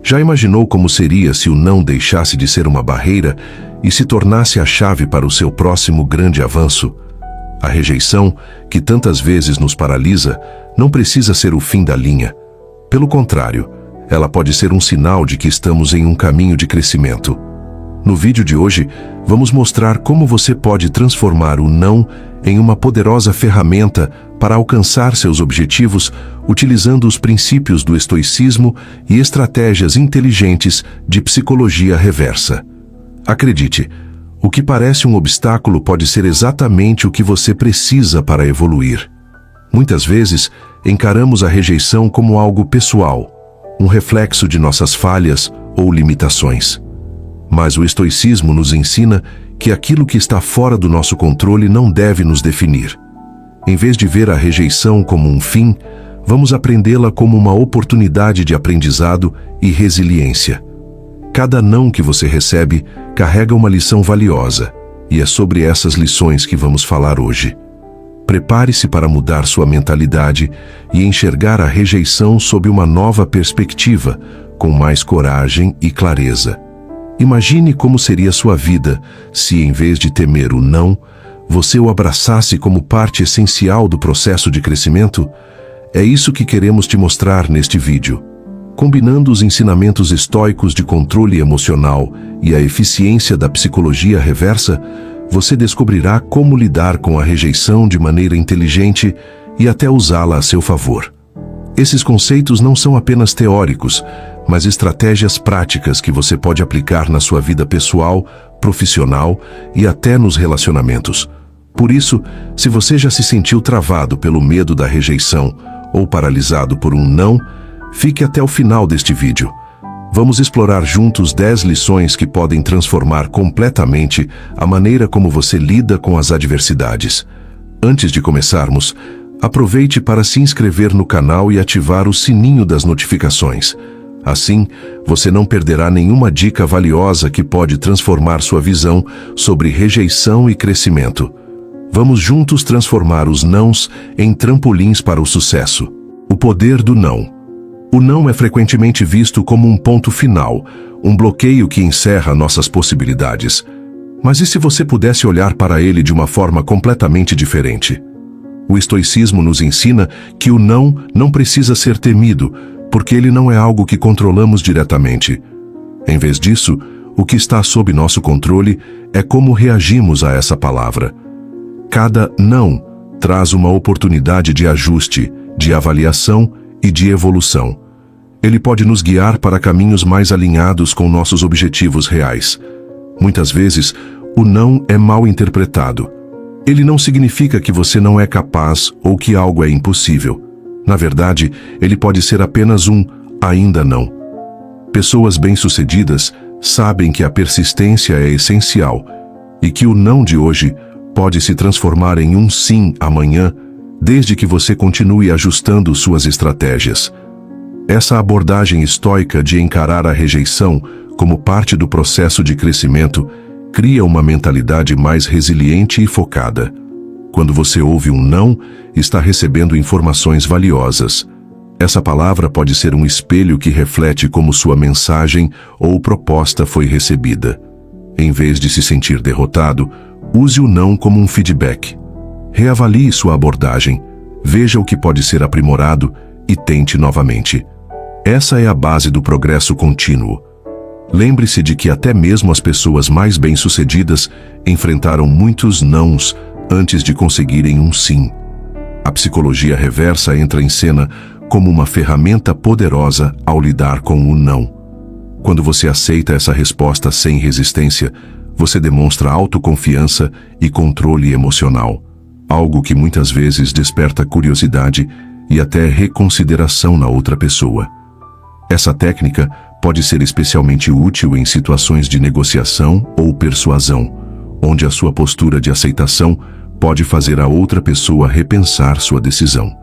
Já imaginou como seria se o não deixasse de ser uma barreira e se tornasse a chave para o seu próximo grande avanço? A rejeição, que tantas vezes nos paralisa, não precisa ser o fim da linha. Pelo contrário, ela pode ser um sinal de que estamos em um caminho de crescimento. No vídeo de hoje, vamos mostrar como você pode transformar o não em uma poderosa ferramenta para alcançar seus objetivos, utilizando os princípios do estoicismo e estratégias inteligentes de psicologia reversa. Acredite, o que parece um obstáculo pode ser exatamente o que você precisa para evoluir. Muitas vezes, encaramos a rejeição como algo pessoal, um reflexo de nossas falhas ou limitações. Mas o estoicismo nos ensina que aquilo que está fora do nosso controle não deve nos definir. Em vez de ver a rejeição como um fim, vamos aprendê-la como uma oportunidade de aprendizado e resiliência. Cada não que você recebe carrega uma lição valiosa, e é sobre essas lições que vamos falar hoje. Prepare-se para mudar sua mentalidade e enxergar a rejeição sob uma nova perspectiva, com mais coragem e clareza. Imagine como seria sua vida se, em vez de temer o não, você o abraçasse como parte essencial do processo de crescimento. É isso que queremos te mostrar neste vídeo. Combinando os ensinamentos estoicos de controle emocional e a eficiência da psicologia reversa, você descobrirá como lidar com a rejeição de maneira inteligente e até usá-la a seu favor. Esses conceitos não são apenas teóricos, mas estratégias práticas que você pode aplicar na sua vida pessoal, profissional e até nos relacionamentos. Por isso, se você já se sentiu travado pelo medo da rejeição ou paralisado por um não, fique até o final deste vídeo. Vamos explorar juntos 10 lições que podem transformar completamente a maneira como você lida com as adversidades. Antes de começarmos, aproveite para se inscrever no canal e ativar o sininho das notificações. Assim, você não perderá nenhuma dica valiosa que pode transformar sua visão sobre rejeição e crescimento. Vamos juntos transformar os nãos em trampolins para o sucesso. O poder do não. O não é frequentemente visto como um ponto final, um bloqueio que encerra nossas possibilidades. Mas e se você pudesse olhar para ele de uma forma completamente diferente? O estoicismo nos ensina que o não precisa ser temido, porque ele não é algo que controlamos diretamente. Em vez disso, o que está sob nosso controle é como reagimos a essa palavra. Cada não traz uma oportunidade de ajuste, de avaliação e de evolução. Ele pode nos guiar para caminhos mais alinhados com nossos objetivos reais. Muitas vezes, o não é mal interpretado. Ele não significa que você não é capaz ou que algo é impossível. Na verdade, ele pode ser apenas um ainda não. Pessoas bem-sucedidas sabem que a persistência é essencial e que o não de hoje pode se transformar em um sim amanhã, desde que você continue ajustando suas estratégias. Essa abordagem estoica de encarar a rejeição como parte do processo de crescimento cria uma mentalidade mais resiliente e focada. Quando você ouve um não, está recebendo informações valiosas. Essa palavra pode ser um espelho que reflete como sua mensagem ou proposta foi recebida. Em vez de se sentir derrotado, use o não como um feedback. Reavalie sua abordagem, veja o que pode ser aprimorado e tente novamente. Essa é a base do progresso contínuo. Lembre-se de que até mesmo as pessoas mais bem-sucedidas enfrentaram muitos nãos antes de conseguirem um sim. A psicologia reversa entra em cena como uma ferramenta poderosa ao lidar com o não. Quando você aceita essa resposta sem resistência, você demonstra autoconfiança e controle emocional, algo que muitas vezes desperta curiosidade e até reconsideração na outra pessoa. Essa técnica pode ser especialmente útil em situações de negociação ou persuasão, onde a sua postura de aceitação pode fazer a outra pessoa repensar sua decisão.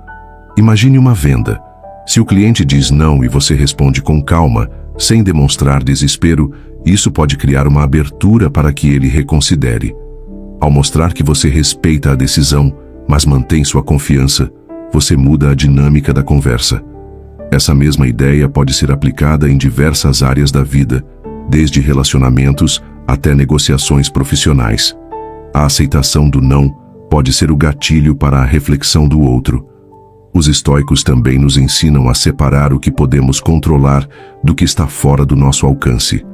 Imagine uma venda. Se o cliente diz não e você responde com calma, sem demonstrar desespero, isso pode criar uma abertura para que ele reconsidere. Ao mostrar que você respeita a decisão, mas mantém sua confiança, você muda a dinâmica da conversa. Essa mesma ideia pode ser aplicada em diversas áreas da vida, desde relacionamentos até negociações profissionais. A aceitação do não pode ser o gatilho para a reflexão do outro. Os estoicos também nos ensinam a separar o que podemos controlar do que está fora do nosso alcance.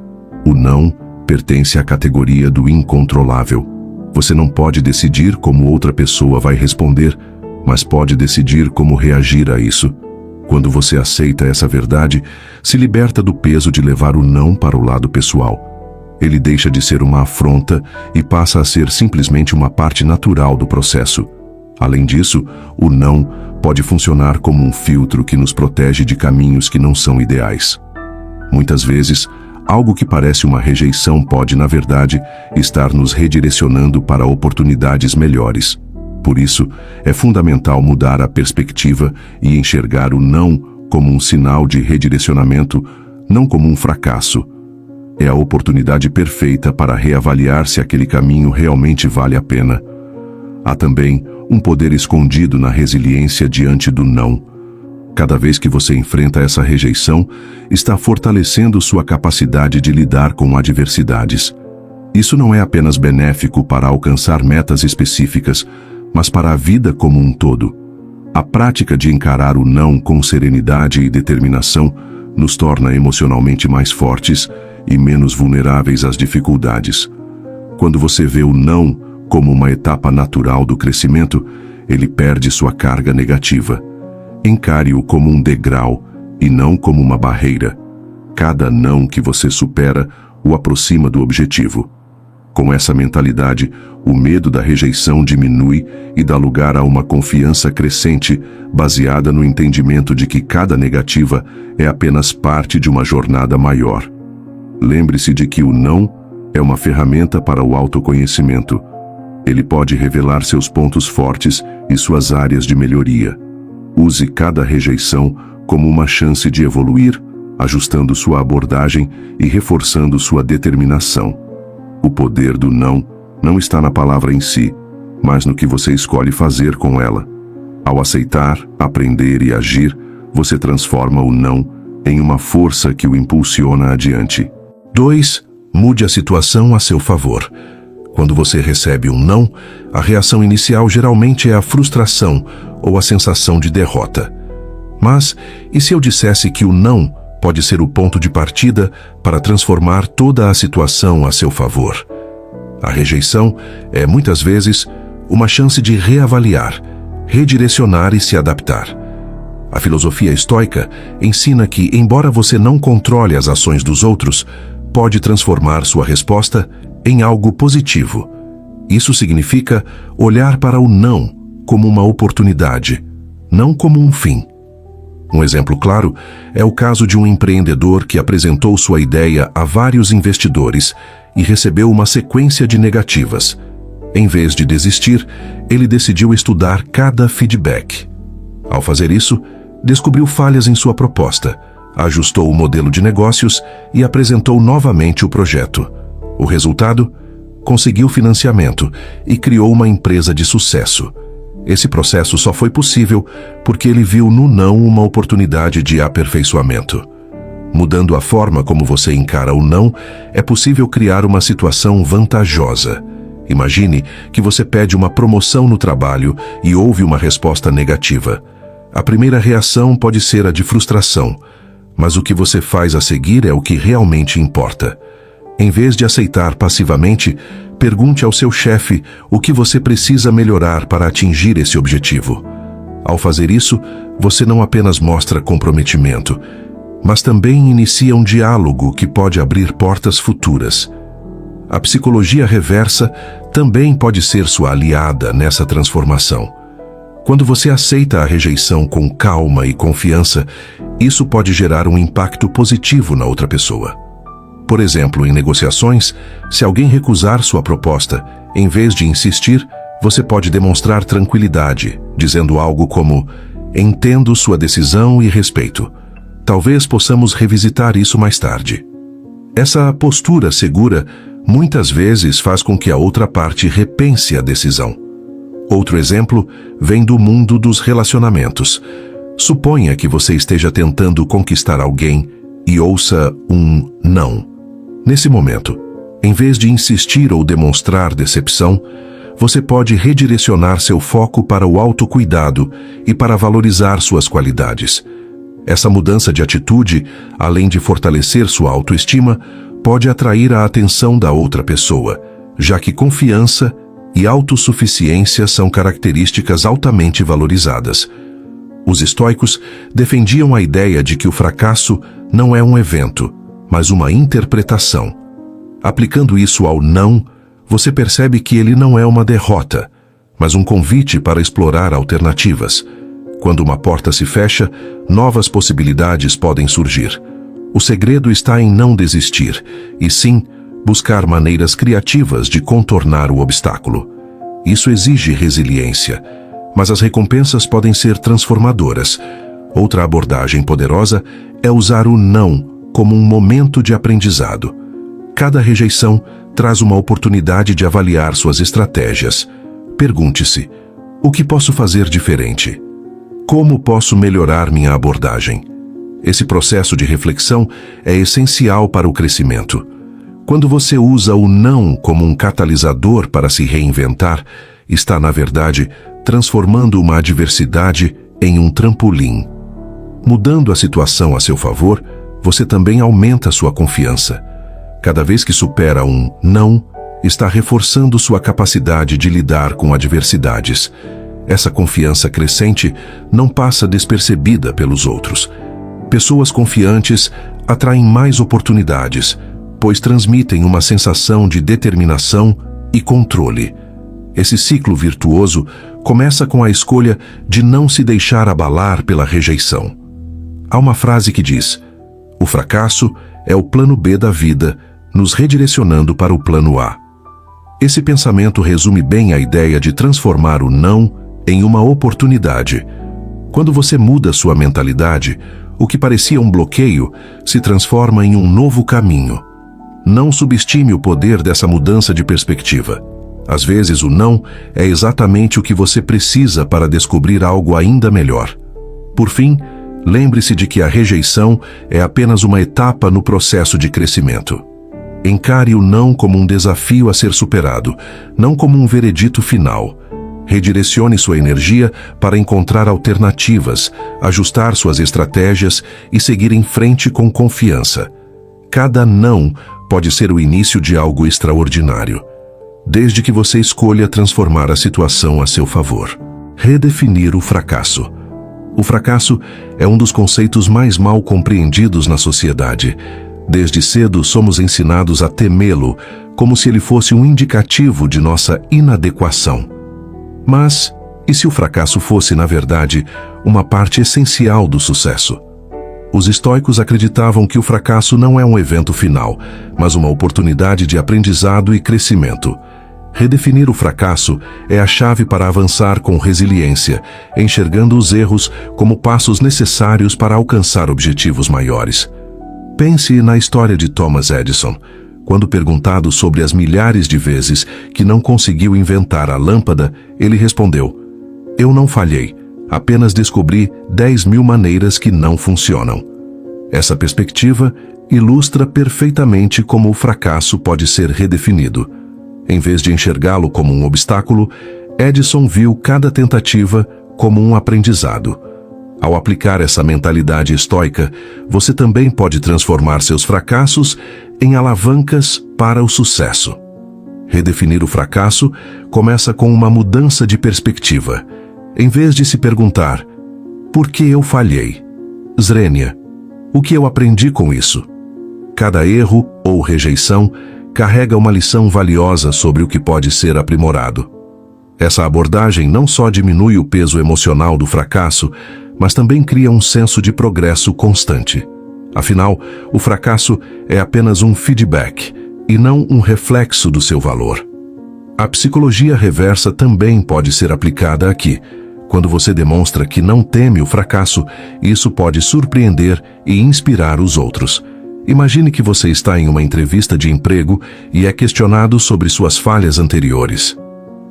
O não pertence à categoria do incontrolável. Você não pode decidir como outra pessoa vai responder, mas pode decidir como reagir a isso. Quando você aceita essa verdade, se liberta do peso de levar o não para o lado pessoal. Ele deixa de ser uma afronta e passa a ser simplesmente uma parte natural do processo. Além disso, o não pode funcionar como um filtro que nos protege de caminhos que não são ideais. Muitas vezes, algo que parece uma rejeição pode, na verdade, estar nos redirecionando para oportunidades melhores. Por isso, é fundamental mudar a perspectiva e enxergar o não como um sinal de redirecionamento, não como um fracasso. É a oportunidade perfeita para reavaliar se aquele caminho realmente vale a pena. Há também um poder escondido na resiliência diante do não. Cada vez que você enfrenta essa rejeição, está fortalecendo sua capacidade de lidar com adversidades. Isso não é apenas benéfico para alcançar metas específicas, mas para a vida como um todo. A prática de encarar o não com serenidade e determinação nos torna emocionalmente mais fortes e menos vulneráveis às dificuldades. Quando você vê o não como uma etapa natural do crescimento, ele perde sua carga negativa. Encare-o como um degrau e não como uma barreira. Cada não que você supera o aproxima do objetivo. Com essa mentalidade, o medo da rejeição diminui e dá lugar a uma confiança crescente, baseada no entendimento de que cada negativa é apenas parte de uma jornada maior. Lembre-se de que o não é uma ferramenta para o autoconhecimento. Ele pode revelar seus pontos fortes e suas áreas de melhoria. Use cada rejeição como uma chance de evoluir, ajustando sua abordagem e reforçando sua determinação. O poder do não está na palavra em si, mas no que você escolhe fazer com ela. Ao aceitar, aprender e agir, você transforma o não em uma força que o impulsiona adiante. 2. Mude a situação a seu favor. Quando você recebe um não, a reação inicial geralmente é a frustração ou a sensação de derrota. Mas, e se eu dissesse que o não pode ser o ponto de partida para transformar toda a situação a seu favor? A rejeição é, muitas vezes, uma chance de reavaliar, redirecionar e se adaptar. A filosofia estoica ensina que, embora você não controle as ações dos outros, pode transformar sua resposta em algo positivo. Isso significa olhar para o não como uma oportunidade, não como um fim. Um exemplo claro é o caso de um empreendedor que apresentou sua ideia a vários investidores e recebeu uma sequência de negativas. Em vez de desistir, ele decidiu estudar cada feedback. Ao fazer isso, descobriu falhas em sua proposta, ajustou o modelo de negócios e apresentou novamente o projeto. O resultado? Conseguiu financiamento e criou uma empresa de sucesso. Esse processo só foi possível porque ele viu no não uma oportunidade de aperfeiçoamento. Mudando a forma como você encara o não, é possível criar uma situação vantajosa. Imagine que você pede uma promoção no trabalho e ouve uma resposta negativa. A primeira reação pode ser a de frustração, mas o que você faz a seguir é o que realmente importa. Em vez de aceitar passivamente, pergunte ao seu chefe o que você precisa melhorar para atingir esse objetivo. Ao fazer isso, você não apenas mostra comprometimento, mas também inicia um diálogo que pode abrir portas futuras. A psicologia reversa também pode ser sua aliada nessa transformação. Quando você aceita a rejeição com calma e confiança, isso pode gerar um impacto positivo na outra pessoa. Por exemplo, em negociações, se alguém recusar sua proposta, em vez de insistir, você pode demonstrar tranquilidade, dizendo algo como: "Entendo sua decisão e respeito. Talvez possamos revisitar isso mais tarde." Essa postura segura muitas vezes faz com que a outra parte repense a decisão. Outro exemplo vem do mundo dos relacionamentos. Suponha que você esteja tentando conquistar alguém e ouça um não. Nesse momento, em vez de insistir ou demonstrar decepção, você pode redirecionar seu foco para o autocuidado e para valorizar suas qualidades. Essa mudança de atitude, além de fortalecer sua autoestima, pode atrair a atenção da outra pessoa, já que confiança e autossuficiência são características altamente valorizadas. Os estoicos defendiam a ideia de que o fracasso não é um evento, mas uma interpretação. Aplicando isso ao não, você percebe que ele não é uma derrota, mas um convite para explorar alternativas. Quando uma porta se fecha, novas possibilidades podem surgir. O segredo está em não desistir, e sim, buscar maneiras criativas de contornar o obstáculo. Isso exige resiliência, mas as recompensas podem ser transformadoras. Outra abordagem poderosa é usar o não como um momento de aprendizado. Cada rejeição traz uma oportunidade de avaliar suas estratégias. Pergunte-se: o que posso fazer diferente? Como posso melhorar minha abordagem? Esse processo de reflexão é essencial para o crescimento. Quando você usa o não como um catalisador para se reinventar, está, na verdade, transformando uma adversidade em um trampolim. Mudando a situação a seu favor, você também aumenta sua confiança. Cada vez que supera um não, está reforçando sua capacidade de lidar com adversidades. Essa confiança crescente não passa despercebida pelos outros. Pessoas confiantes atraem mais oportunidades, pois transmitem uma sensação de determinação e controle. Esse ciclo virtuoso começa com a escolha de não se deixar abalar pela rejeição. Há uma frase que diz: o fracasso é o plano B da vida, nos redirecionando para o plano A. Esse pensamento resume bem a ideia de transformar o não em uma oportunidade. Quando você muda sua mentalidade, o que parecia um bloqueio se transforma em um novo caminho. Não subestime o poder dessa mudança de perspectiva. Às vezes, o não é exatamente o que você precisa para descobrir algo ainda melhor. Por fim, lembre-se de que a rejeição é apenas uma etapa no processo de crescimento. Encare o não como um desafio a ser superado, não como um veredito final. Redirecione sua energia para encontrar alternativas, ajustar suas estratégias e seguir em frente com confiança. Cada não pode ser o início de algo extraordinário, desde que você escolha transformar a situação a seu favor. Redefinir o fracasso. O fracasso é um dos conceitos mais mal compreendidos na sociedade. Desde cedo somos ensinados a temê-lo, como se ele fosse um indicativo de nossa inadequação. Mas, e se o fracasso fosse, na verdade, uma parte essencial do sucesso? Os estoicos acreditavam que o fracasso não é um evento final, mas uma oportunidade de aprendizado e crescimento. Redefinir o fracasso é a chave para avançar com resiliência, enxergando os erros como passos necessários para alcançar objetivos maiores. Pense na história de Thomas Edison. Quando perguntado sobre as milhares de vezes que não conseguiu inventar a lâmpada, ele respondeu: "Eu não falhei, apenas descobri 10.000 maneiras que não funcionam." Essa perspectiva ilustra perfeitamente como o fracasso pode ser redefinido. Em vez de enxergá-lo como um obstáculo, Edison viu cada tentativa como um aprendizado. Ao aplicar essa mentalidade estoica, você também pode transformar seus fracassos em alavancas para o sucesso. Redefinir o fracasso começa com uma mudança de perspectiva. Em vez de se perguntar: por que eu falhei? Zrenia, o que eu aprendi com isso? Cada erro ou rejeição carrega uma lição valiosa sobre o que pode ser aprimorado. Essa abordagem não só diminui o peso emocional do fracasso, mas também cria um senso de progresso constante. Afinal, o fracasso é apenas um feedback e não um reflexo do seu valor. A psicologia reversa também pode ser aplicada aqui. Quando você demonstra que não teme o fracasso, isso pode surpreender e inspirar os outros. Imagine que você está em uma entrevista de emprego e é questionado sobre suas falhas anteriores.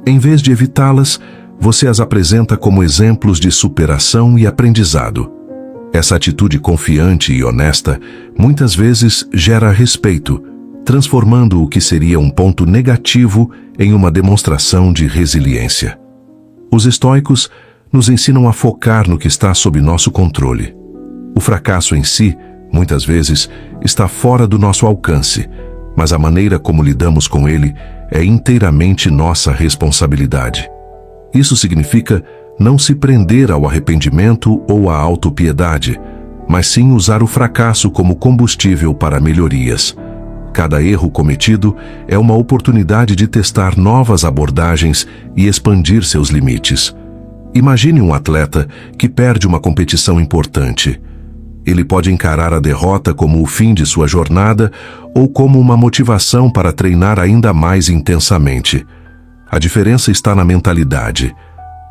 Em vez de evitá-las, você as apresenta como exemplos de superação e aprendizado. Essa atitude confiante e honesta muitas vezes gera respeito, transformando o que seria um ponto negativo em uma demonstração de resiliência. Os estoicos nos ensinam a focar no que está sob nosso controle. O fracasso em si, muitas vezes, está fora do nosso alcance, mas a maneira como lidamos com ele é inteiramente nossa responsabilidade. Isso significa não se prender ao arrependimento ou à autopiedade, mas sim usar o fracasso como combustível para melhorias. Cada erro cometido é uma oportunidade de testar novas abordagens e expandir seus limites. Imagine um atleta que perde uma competição importante. Ele pode encarar a derrota como o fim de sua jornada ou como uma motivação para treinar ainda mais intensamente. A diferença está na mentalidade.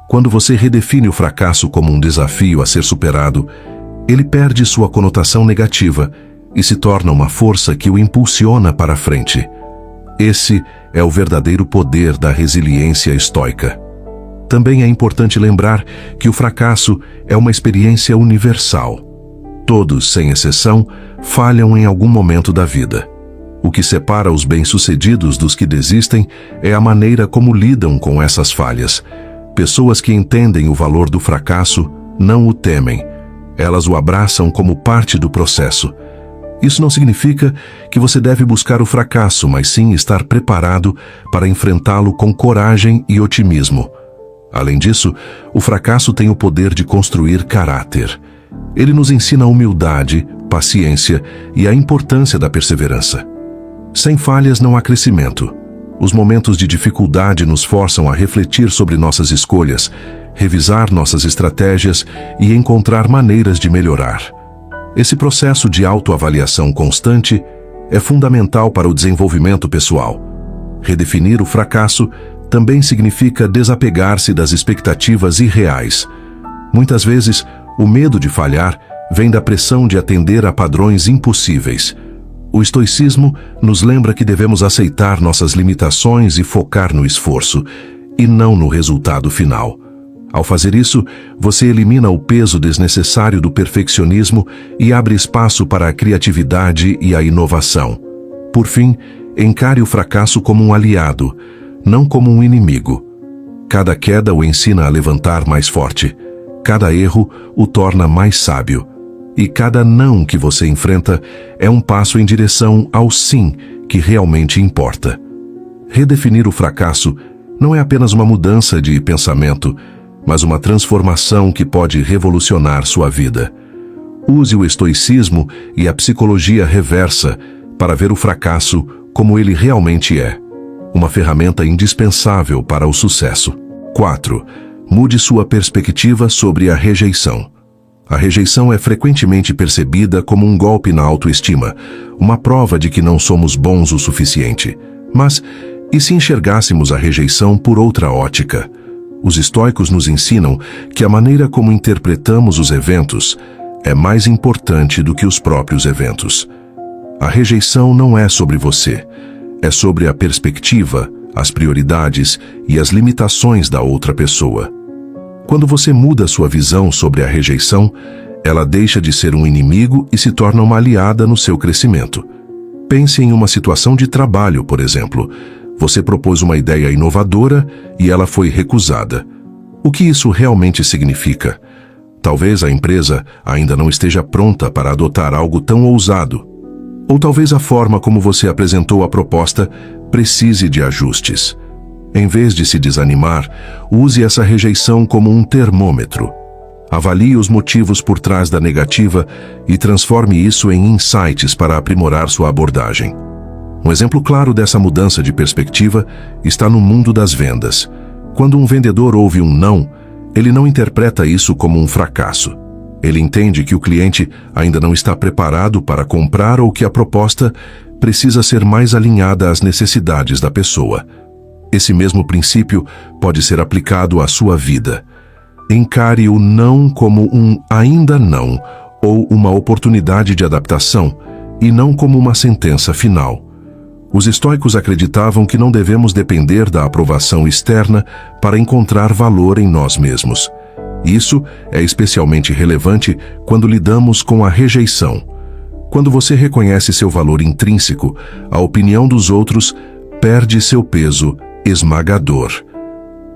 Quando você redefine o fracasso como um desafio a ser superado, ele perde sua conotação negativa e se torna uma força que o impulsiona para a frente. Esse é o verdadeiro poder da resiliência estoica. Também é importante lembrar que o fracasso é uma experiência universal. Todos, sem exceção, falham em algum momento da vida. O que separa os bem-sucedidos dos que desistem é a maneira como lidam com essas falhas. Pessoas que entendem o valor do fracasso não o temem. Elas o abraçam como parte do processo. Isso não significa que você deve buscar o fracasso, mas sim estar preparado para enfrentá-lo com coragem e otimismo. Além disso, o fracasso tem o poder de construir caráter. Ele nos ensina a humildade, paciência e a importância da perseverança. Sem falhas não há crescimento. Os momentos de dificuldade nos forçam a refletir sobre nossas escolhas, revisar nossas estratégias e encontrar maneiras de melhorar. Esse processo de autoavaliação constante é fundamental para o desenvolvimento pessoal. Redefinir o fracasso também significa desapegar-se das expectativas irreais. Muitas vezes, o medo de falhar vem da pressão de atender a padrões impossíveis. O estoicismo nos lembra que devemos aceitar nossas limitações e focar no esforço, e não no resultado final. Ao fazer isso, você elimina o peso desnecessário do perfeccionismo e abre espaço para a criatividade e a inovação. Por fim, encare o fracasso como um aliado, não como um inimigo. Cada queda o ensina a levantar mais forte. Cada erro o torna mais sábio. E cada não que você enfrenta é um passo em direção ao sim que realmente importa. Redefinir o fracasso não é apenas uma mudança de pensamento, mas uma transformação que pode revolucionar sua vida. Use o estoicismo e a psicologia reversa para ver o fracasso como ele realmente é. Uma ferramenta indispensável para o sucesso. 4. Mude sua perspectiva sobre a rejeição. A rejeição é frequentemente percebida como um golpe na autoestima, uma prova de que não somos bons o suficiente. Mas, e se enxergássemos a rejeição por outra ótica? Os estoicos nos ensinam que a maneira como interpretamos os eventos é mais importante do que os próprios eventos. A rejeição não é sobre você, é sobre a perspectiva, as prioridades e as limitações da outra pessoa. Quando você muda sua visão sobre a rejeição, ela deixa de ser um inimigo e se torna uma aliada no seu crescimento. Pense em uma situação de trabalho, por exemplo. Você propôs uma ideia inovadora e ela foi recusada. O que isso realmente significa? Talvez a empresa ainda não esteja pronta para adotar algo tão ousado. Ou talvez a forma como você apresentou a proposta precise de ajustes. Em vez de se desanimar, use essa rejeição como um termômetro. Avalie os motivos por trás da negativa e transforme isso em insights para aprimorar sua abordagem. Um exemplo claro dessa mudança de perspectiva está no mundo das vendas. Quando um vendedor ouve um não, ele não interpreta isso como um fracasso. Ele entende que o cliente ainda não está preparado para comprar ou que a proposta precisa ser mais alinhada às necessidades da pessoa. Esse mesmo princípio pode ser aplicado à sua vida. Encare o não como um ainda não ou uma oportunidade de adaptação e não como uma sentença final. Os estoicos acreditavam que não devemos depender da aprovação externa para encontrar valor em nós mesmos. Isso é especialmente relevante quando lidamos com a rejeição. Quando você reconhece seu valor intrínseco, a opinião dos outros perde seu peso esmagador.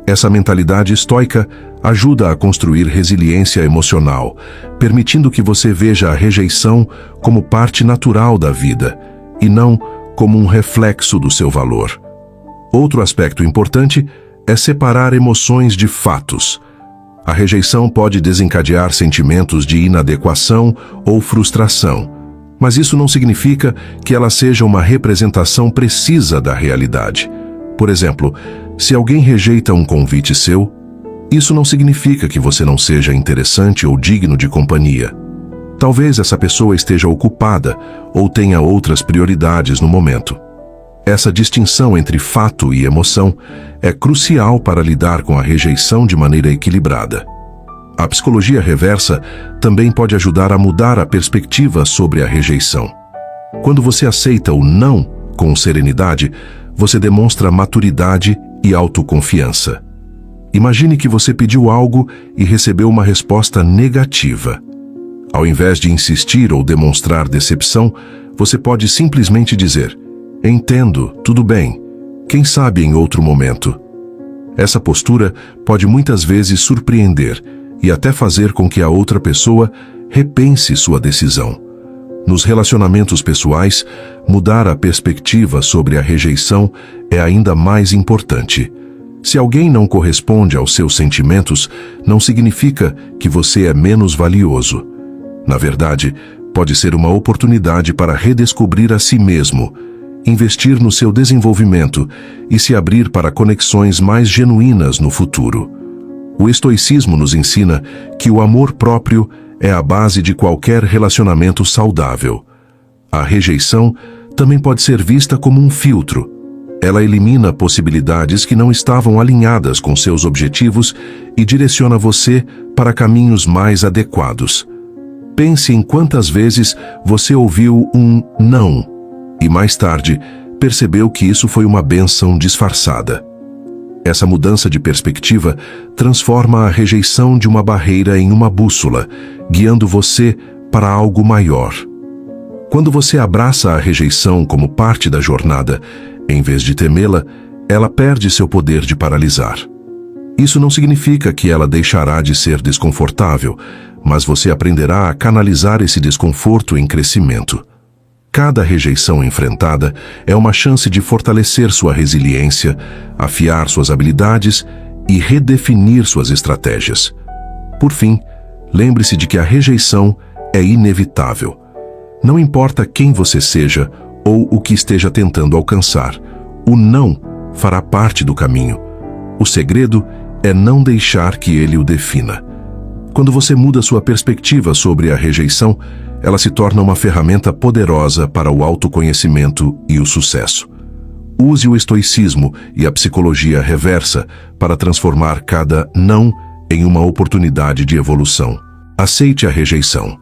Essa mentalidade estoica ajuda a construir resiliência emocional, permitindo que você veja a rejeição como parte natural da vida e não como um reflexo do seu valor. Outro aspecto importante é separar emoções de fatos. A rejeição pode desencadear sentimentos de inadequação ou frustração, mas isso não significa que ela seja uma representação precisa da realidade. Por exemplo, se alguém rejeita um convite seu, isso não significa que você não seja interessante ou digno de companhia. Talvez essa pessoa esteja ocupada ou tenha outras prioridades no momento. Essa distinção entre fato e emoção é crucial para lidar com a rejeição de maneira equilibrada. A psicologia reversa também pode ajudar a mudar a perspectiva sobre a rejeição. Quando você aceita o não com serenidade, você demonstra maturidade e autoconfiança. Imagine que você pediu algo e recebeu uma resposta negativa. Ao invés de insistir ou demonstrar decepção, você pode simplesmente dizer: "Entendo, tudo bem. Quem sabe em outro momento." Essa postura pode muitas vezes surpreender e até fazer com que a outra pessoa repense sua decisão. Nos relacionamentos pessoais, mudar a perspectiva sobre a rejeição é ainda mais importante. Se alguém não corresponde aos seus sentimentos, não significa que você é menos valioso. Na verdade, pode ser uma oportunidade para redescobrir a si mesmo, investir no seu desenvolvimento e se abrir para conexões mais genuínas no futuro. O estoicismo nos ensina que o amor próprio é a base de qualquer relacionamento saudável. A rejeição também pode ser vista como um filtro. Ela elimina possibilidades que não estavam alinhadas com seus objetivos e direciona você para caminhos mais adequados. Pense em quantas vezes você ouviu um não e mais tarde percebeu que isso foi uma bênção disfarçada. Essa mudança de perspectiva transforma a rejeição de uma barreira em uma bússola, guiando você para algo maior. Quando você abraça a rejeição como parte da jornada, em vez de temê-la, ela perde seu poder de paralisar. Isso não significa que ela deixará de ser desconfortável, mas você aprenderá a canalizar esse desconforto em crescimento. Cada rejeição enfrentada é uma chance de fortalecer sua resiliência, afiar suas habilidades e redefinir suas estratégias. Por fim, lembre-se de que a rejeição é inevitável. Não importa quem você seja ou o que esteja tentando alcançar, o não fará parte do caminho. O segredo é não deixar que ele o defina. Quando você muda sua perspectiva sobre a rejeição, ela se torna uma ferramenta poderosa para o autoconhecimento e o sucesso. Use o estoicismo e a psicologia reversa para transformar cada não em uma oportunidade de evolução. Aceite a rejeição.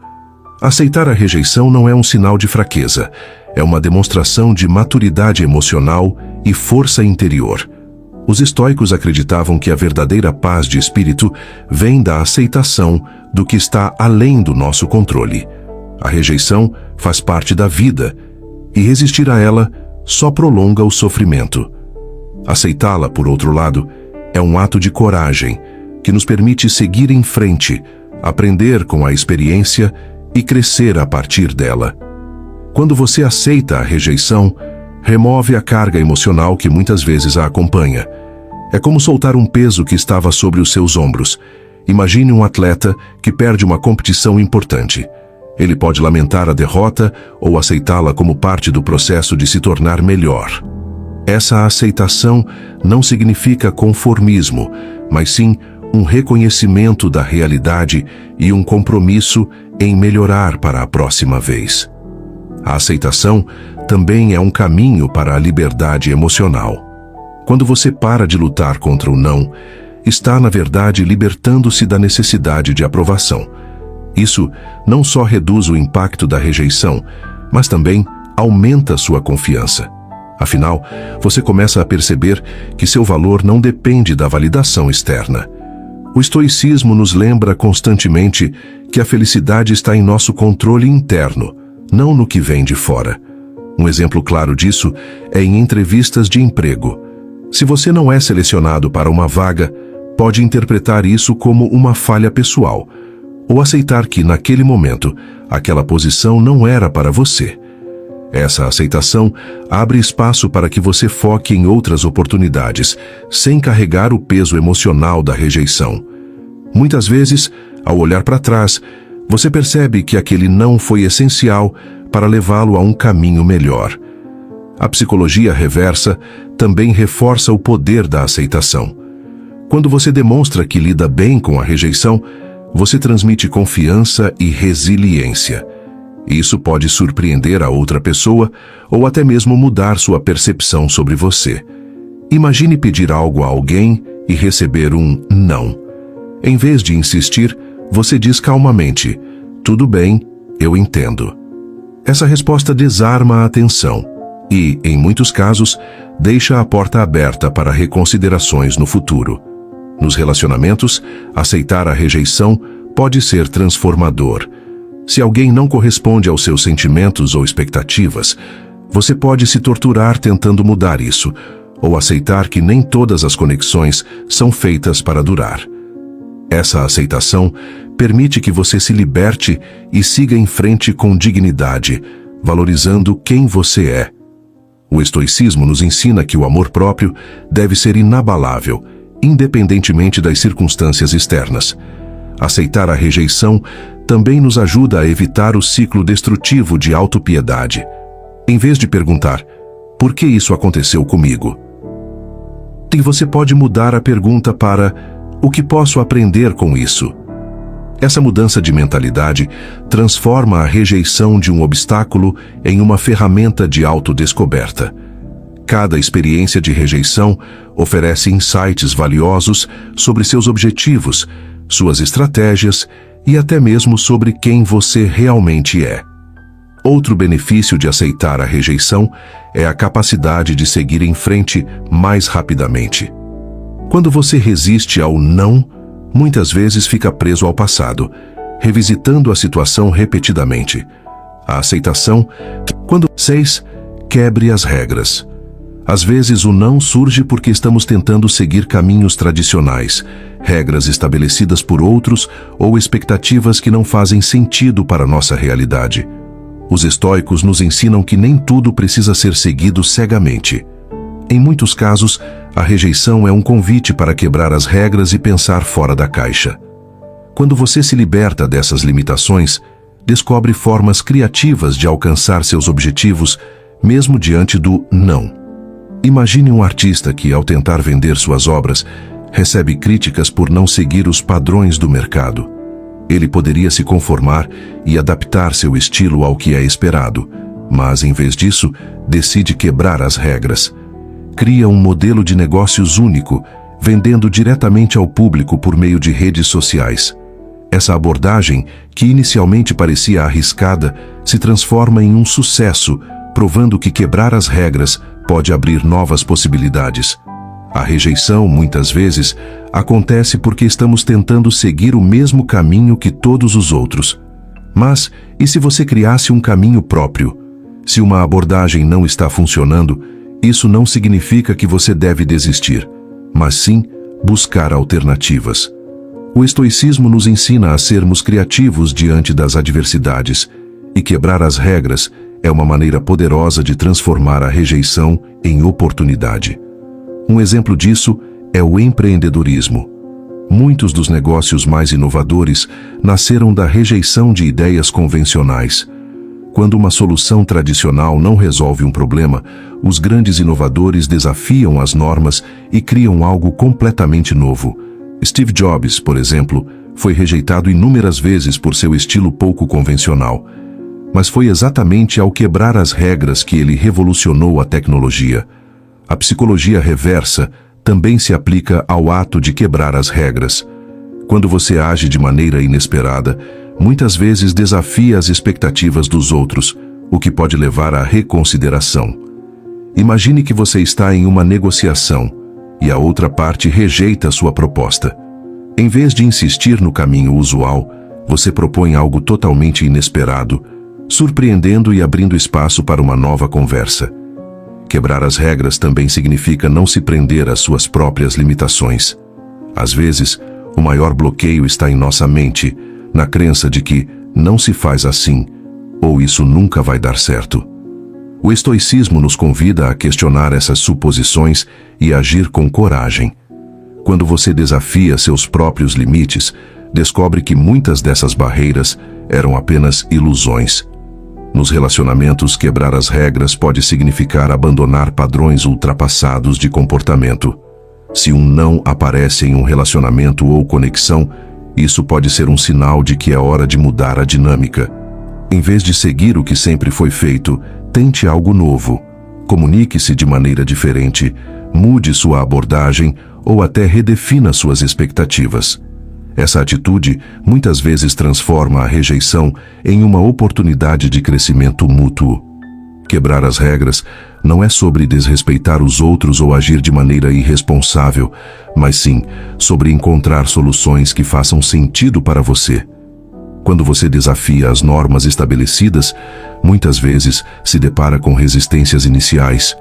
Aceitar a rejeição não é um sinal de fraqueza, é uma demonstração de maturidade emocional e força interior. Os estoicos acreditavam que a verdadeira paz de espírito vem da aceitação do que está além do nosso controle. A rejeição faz parte da vida, e resistir a ela só prolonga o sofrimento. Aceitá-la, por outro lado, é um ato de coragem, que nos permite seguir em frente, aprender com a experiência e crescer a partir dela. Quando você aceita a rejeição, remove a carga emocional que muitas vezes a acompanha. É como soltar um peso que estava sobre os seus ombros. Imagine um atleta que perde uma competição importante. Ele pode lamentar a derrota ou aceitá-la como parte do processo de se tornar melhor. Essa aceitação não significa conformismo, mas sim um reconhecimento da realidade e um compromisso em melhorar para a próxima vez. A aceitação também é um caminho para a liberdade emocional. Quando você para de lutar contra o não, está, na verdade, libertando-se da necessidade de aprovação. Isso não só reduz o impacto da rejeição, mas também aumenta sua confiança. Afinal, você começa a perceber que seu valor não depende da validação externa. O estoicismo nos lembra constantemente que a felicidade está em nosso controle interno, não no que vem de fora. Um exemplo claro disso é em entrevistas de emprego. Se você não é selecionado para uma vaga, pode interpretar isso como uma falha pessoal, ou aceitar que, naquele momento, aquela posição não era para você. Essa aceitação abre espaço para que você foque em outras oportunidades, sem carregar o peso emocional da rejeição. Muitas vezes, ao olhar para trás, você percebe que aquele não foi essencial para levá-lo a um caminho melhor. A psicologia reversa também reforça o poder da aceitação. Quando você demonstra que lida bem com a rejeição, você transmite confiança e resiliência. Isso pode surpreender a outra pessoa ou até mesmo mudar sua percepção sobre você. Imagine pedir algo a alguém e receber um não. Em vez de insistir, você diz calmamente: "Tudo bem, eu entendo." Essa resposta desarma a tensão e, em muitos casos, deixa a porta aberta para reconsiderações no futuro. Nos relacionamentos, aceitar a rejeição pode ser transformador. Se alguém não corresponde aos seus sentimentos ou expectativas, você pode se torturar tentando mudar isso, ou aceitar que nem todas as conexões são feitas para durar. Essa aceitação permite que você se liberte e siga em frente com dignidade, valorizando quem você é. O estoicismo nos ensina que o amor próprio deve ser inabalável, independentemente das circunstâncias externas. Aceitar a rejeição também nos ajuda a evitar o ciclo destrutivo de autopiedade. Em vez de perguntar: "Por que isso aconteceu comigo?", você pode mudar a pergunta para: "O que posso aprender com isso?" Essa mudança de mentalidade transforma a rejeição de um obstáculo em uma ferramenta de autodescoberta. Cada experiência de rejeição oferece insights valiosos sobre seus objetivos, suas estratégias e até mesmo sobre quem você realmente é. Outro benefício de aceitar a rejeição é a capacidade de seguir em frente mais rapidamente. Quando você resiste ao não, muitas vezes fica preso ao passado, revisitando a situação repetidamente. A aceitação, quando 6, quebre as regras. Às vezes o não surge porque estamos tentando seguir caminhos tradicionais, regras estabelecidas por outros ou expectativas que não fazem sentido para nossa realidade. Os estoicos nos ensinam que nem tudo precisa ser seguido cegamente. Em muitos casos, a rejeição é um convite para quebrar as regras e pensar fora da caixa. Quando você se liberta dessas limitações, descobre formas criativas de alcançar seus objetivos, mesmo diante do não. Imagine um artista que, ao tentar vender suas obras, recebe críticas por não seguir os padrões do mercado. Ele poderia se conformar e adaptar seu estilo ao que é esperado, mas, em vez disso, decide quebrar as regras. Cria um modelo de negócios único, vendendo diretamente ao público por meio de redes sociais. Essa abordagem, que inicialmente parecia arriscada, se transforma em um sucesso, provando que quebrar as regras pode abrir novas possibilidades. A rejeição, muitas vezes, acontece porque estamos tentando seguir o mesmo caminho que todos os outros. Mas, e se você criasse um caminho próprio? Se uma abordagem não está funcionando, isso não significa que você deve desistir, mas sim buscar alternativas. O estoicismo nos ensina a sermos criativos diante das adversidades, e quebrar as regras é uma maneira poderosa de transformar a rejeição em oportunidade. Um exemplo disso é o empreendedorismo. Muitos dos negócios mais inovadores nasceram da rejeição de ideias convencionais. Quando uma solução tradicional não resolve um problema, os grandes inovadores desafiam as normas e criam algo completamente novo. Steve Jobs, por exemplo, foi rejeitado inúmeras vezes por seu estilo pouco convencional. Mas foi exatamente ao quebrar as regras que ele revolucionou a tecnologia. A psicologia reversa também se aplica ao ato de quebrar as regras. Quando você age de maneira inesperada, muitas vezes desafia as expectativas dos outros, o que pode levar à reconsideração. Imagine que você está em uma negociação e a outra parte rejeita sua proposta. Em vez de insistir no caminho usual, você propõe algo totalmente inesperado, surpreendendo e abrindo espaço para uma nova conversa. Quebrar as regras também significa não se prender às suas próprias limitações. Às vezes, o maior bloqueio está em nossa mente, na crença de que não se faz assim, ou isso nunca vai dar certo. O estoicismo nos convida a questionar essas suposições e agir com coragem. Quando você desafia seus próprios limites, descobre que muitas dessas barreiras eram apenas ilusões. Nos relacionamentos, quebrar as regras pode significar abandonar padrões ultrapassados de comportamento. Se um não aparece em um relacionamento ou conexão, isso pode ser um sinal de que é hora de mudar a dinâmica. Em vez de seguir o que sempre foi feito, tente algo novo. Comunique-se de maneira diferente, mude sua abordagem ou até redefina suas expectativas. Essa atitude muitas vezes transforma a rejeição em uma oportunidade de crescimento mútuo. Quebrar as regras não é sobre desrespeitar os outros ou agir de maneira irresponsável, mas sim sobre encontrar soluções que façam sentido para você. Quando você desafia as normas estabelecidas, muitas vezes se depara com resistências iniciais,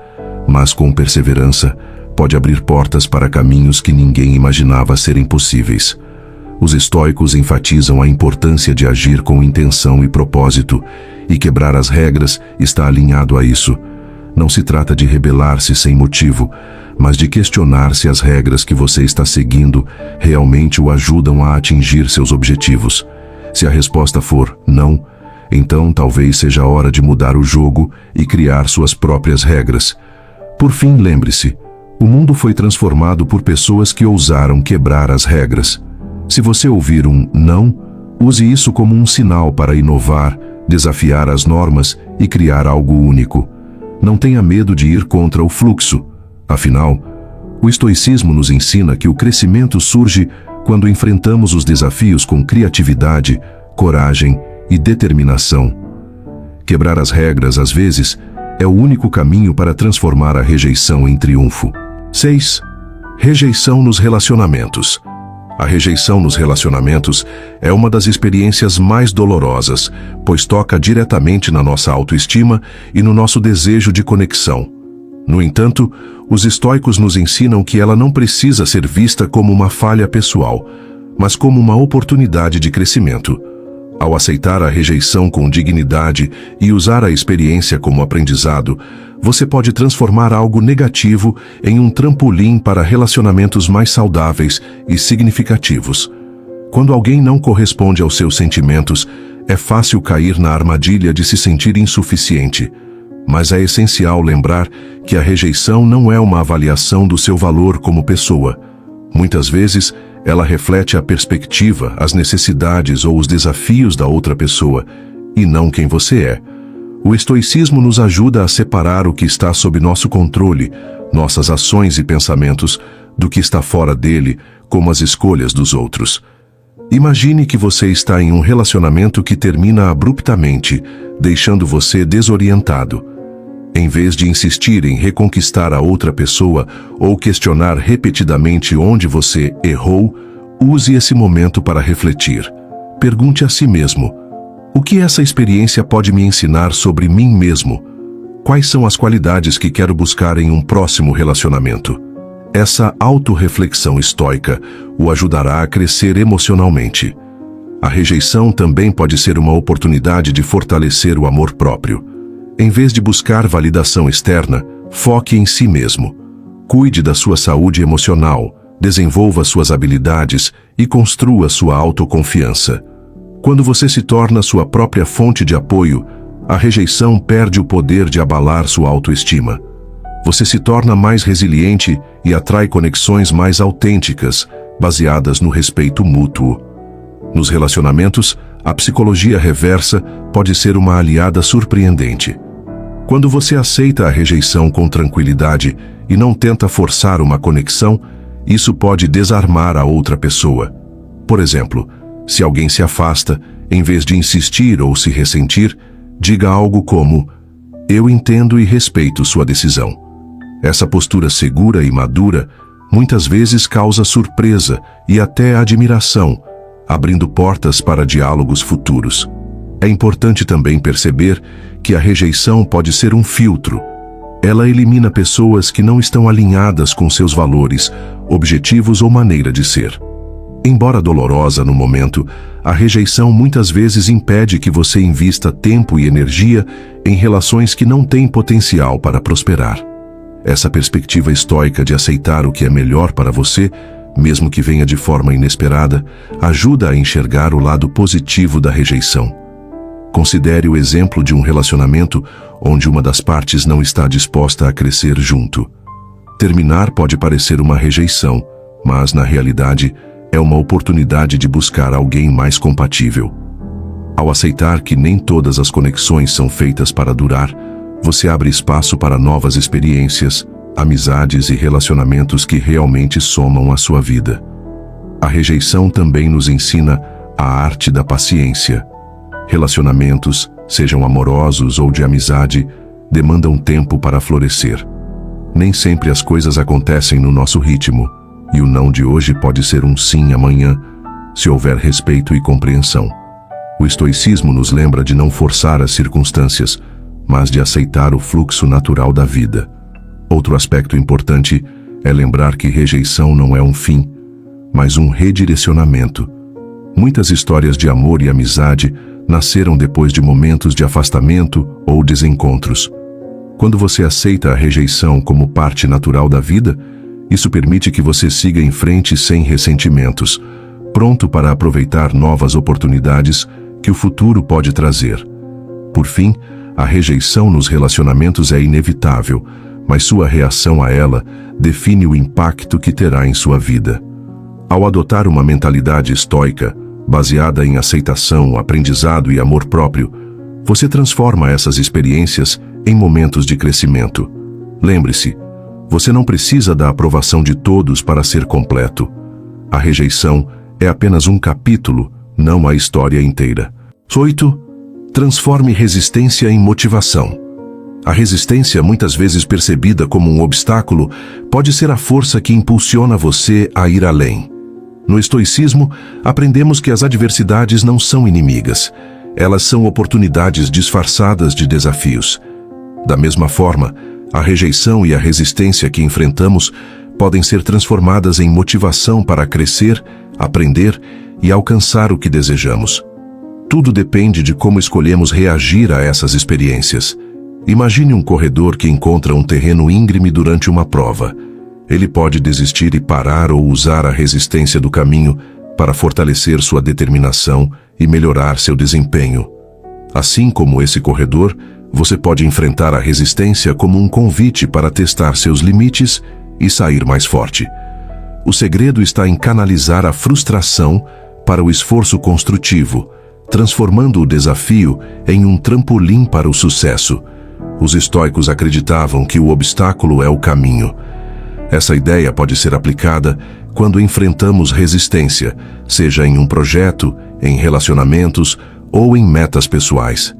mas com perseverança pode abrir portas para caminhos que ninguém imaginava serem possíveis. Os estoicos enfatizam a importância de agir com intenção e propósito, e quebrar as regras está alinhado a isso. Não se trata de rebelar-se sem motivo, mas de questionar se as regras que você está seguindo realmente o ajudam a atingir seus objetivos. Se a resposta for não, então talvez seja a hora de mudar o jogo e criar suas próprias regras. Por fim, lembre-se, o mundo foi transformado por pessoas que ousaram quebrar as regras. Se você ouvir um não, use isso como um sinal para inovar, desafiar as normas e criar algo único. Não tenha medo de ir contra o fluxo. Afinal, o estoicismo nos ensina que o crescimento surge quando enfrentamos os desafios com criatividade, coragem e determinação. Quebrar as regras, às vezes, é o único caminho para transformar a rejeição em triunfo. 6. Rejeição nos relacionamentos. A rejeição nos relacionamentos é uma das experiências mais dolorosas, pois toca diretamente na nossa autoestima e no nosso desejo de conexão. No entanto, os estoicos nos ensinam que ela não precisa ser vista como uma falha pessoal, mas como uma oportunidade de crescimento. Ao aceitar a rejeição com dignidade e usar a experiência como aprendizado, você pode transformar algo negativo em um trampolim para relacionamentos mais saudáveis e significativos. Quando alguém não corresponde aos seus sentimentos, é fácil cair na armadilha de se sentir insuficiente. Mas é essencial lembrar que a rejeição não é uma avaliação do seu valor como pessoa. Muitas vezes, ela reflete a perspectiva, as necessidades ou os desafios da outra pessoa, e não quem você é. O estoicismo nos ajuda a separar o que está sob nosso controle, nossas ações e pensamentos, do que está fora dele, como as escolhas dos outros. Imagine que você está em um relacionamento que termina abruptamente, deixando você desorientado. Em vez de insistir em reconquistar a outra pessoa ou questionar repetidamente onde você errou, use esse momento para refletir. Pergunte a si mesmo: o que essa experiência pode me ensinar sobre mim mesmo? Quais são as qualidades que quero buscar em um próximo relacionamento? Essa autorreflexão estoica o ajudará a crescer emocionalmente. A rejeição também pode ser uma oportunidade de fortalecer o amor próprio. Em vez de buscar validação externa, foque em si mesmo. Cuide da sua saúde emocional, desenvolva suas habilidades e construa sua autoconfiança. Quando você se torna sua própria fonte de apoio, a rejeição perde o poder de abalar sua autoestima. Você se torna mais resiliente e atrai conexões mais autênticas, baseadas no respeito mútuo. Nos relacionamentos, a psicologia reversa pode ser uma aliada surpreendente. Quando você aceita a rejeição com tranquilidade e não tenta forçar uma conexão, isso pode desarmar a outra pessoa. Por exemplo, se alguém se afasta, em vez de insistir ou se ressentir, diga algo como: eu entendo e respeito sua decisão. Essa postura segura e madura muitas vezes causa surpresa e até admiração, abrindo portas para diálogos futuros. É importante também perceber que a rejeição pode ser um filtro. Ela elimina pessoas que não estão alinhadas com seus valores, objetivos ou maneira de ser. Embora dolorosa no momento, a rejeição muitas vezes impede que você invista tempo e energia em relações que não têm potencial para prosperar. Essa perspectiva estoica de aceitar o que é melhor para você, mesmo que venha de forma inesperada, ajuda a enxergar o lado positivo da rejeição. Considere o exemplo de um relacionamento onde uma das partes não está disposta a crescer junto. Terminar pode parecer uma rejeição, mas, na realidade, é uma oportunidade de buscar alguém mais compatível. Ao aceitar que nem todas as conexões são feitas para durar, você abre espaço para novas experiências, amizades e relacionamentos que realmente somam à sua vida. A rejeição também nos ensina a arte da paciência. Relacionamentos, sejam amorosos ou de amizade, demandam tempo para florescer. Nem sempre as coisas acontecem no nosso ritmo, e o não de hoje pode ser um sim amanhã, se houver respeito e compreensão. O estoicismo nos lembra de não forçar as circunstâncias, mas de aceitar o fluxo natural da vida. Outro aspecto importante é lembrar que rejeição não é um fim, mas um redirecionamento. Muitas histórias de amor e amizade nasceram depois de momentos de afastamento ou desencontros. Quando você aceita a rejeição como parte natural da vida, isso permite que você siga em frente sem ressentimentos, pronto para aproveitar novas oportunidades que o futuro pode trazer. Por fim, a rejeição nos relacionamentos é inevitável, mas sua reação a ela define o impacto que terá em sua vida. Ao adotar uma mentalidade estoica, baseada em aceitação, aprendizado e amor próprio, você transforma essas experiências em momentos de crescimento. Lembre-se, você não precisa da aprovação de todos para ser completo. A rejeição é apenas um capítulo, não a história inteira. 8. Transforme resistência em motivação. A resistência, muitas vezes percebida como um obstáculo, pode ser a força que impulsiona você a ir além. No estoicismo, aprendemos que as adversidades não são inimigas. Elas são oportunidades disfarçadas de desafios. Da mesma forma, a rejeição e a resistência que enfrentamos podem ser transformadas em motivação para crescer, aprender e alcançar o que desejamos. Tudo depende de como escolhemos reagir a essas experiências. Imagine um corredor que encontra um terreno íngreme durante uma prova. Ele pode desistir e parar ou usar a resistência do caminho para fortalecer sua determinação e melhorar seu desempenho. Assim como esse corredor, você pode enfrentar a resistência como um convite para testar seus limites e sair mais forte. O segredo está em canalizar a frustração para o esforço construtivo, transformando o desafio em um trampolim para o sucesso. Os estoicos acreditavam que o obstáculo é o caminho. Essa ideia pode ser aplicada quando enfrentamos resistência, seja em um projeto, em relacionamentos ou em metas pessoais.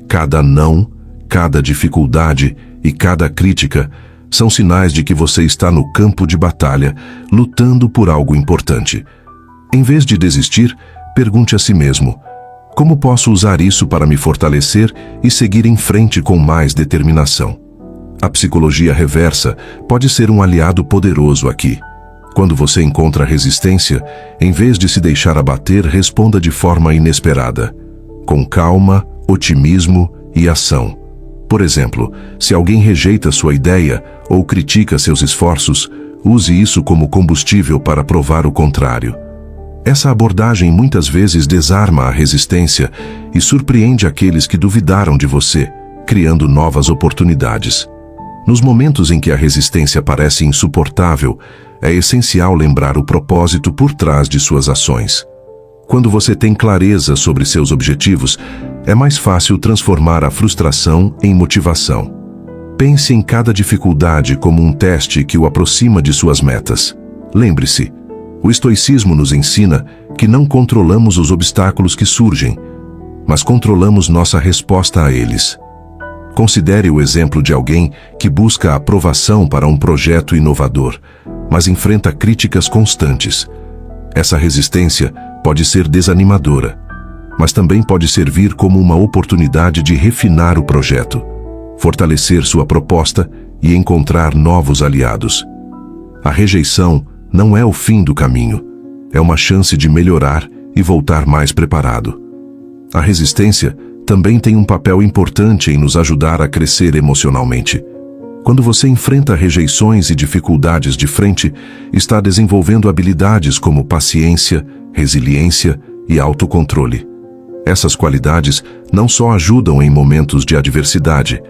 Cada não, cada dificuldade e cada crítica são sinais de que você está no campo de batalha, lutando por algo importante. Em vez de desistir, pergunte a si mesmo: como posso usar isso para me fortalecer e seguir em frente com mais determinação? A psicologia reversa pode ser um aliado poderoso aqui. Quando você encontra resistência, em vez de se deixar abater, responda de forma inesperada, com calma, otimismo e ação. Por exemplo, se alguém rejeita sua ideia ou critica seus esforços, use isso como combustível para provar o contrário. Essa abordagem muitas vezes desarma a resistência e surpreende aqueles que duvidaram de você, criando novas oportunidades. Nos momentos em que a resistência parece insuportável, é essencial lembrar o propósito por trás de suas ações. Quando você tem clareza sobre seus objetivos, é mais fácil transformar a frustração em motivação. Pense em cada dificuldade como um teste que o aproxima de suas metas. Lembre-se, o estoicismo nos ensina que não controlamos os obstáculos que surgem, mas controlamos nossa resposta a eles. Considere o exemplo de alguém que busca aprovação para um projeto inovador, mas enfrenta críticas constantes. Essa resistência pode ser desanimadora, mas também pode servir como uma oportunidade de refinar o projeto, fortalecer sua proposta e encontrar novos aliados. A rejeição não é o fim do caminho, é uma chance de melhorar e voltar mais preparado. A resistência também tem um papel importante em nos ajudar a crescer emocionalmente. Quando você enfrenta rejeições e dificuldades de frente, está desenvolvendo habilidades como paciência, resiliência e autocontrole. Essas qualidades não só ajudam em momentos de adversidade,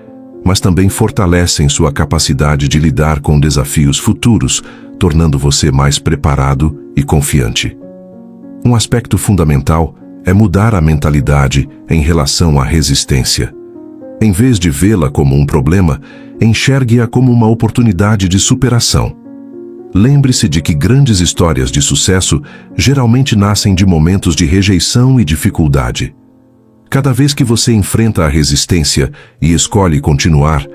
mas também fortalecem sua capacidade de lidar com desafios futuros, tornando você mais preparado e confiante. Um aspecto fundamental é mudar a mentalidade em relação à resistência. Em vez de vê-la como um problema, enxergue-a como uma oportunidade de superação. Lembre-se de que grandes histórias de sucesso geralmente nascem de momentos de rejeição e dificuldade. Cada vez que você enfrenta a resistência e escolhe continuar,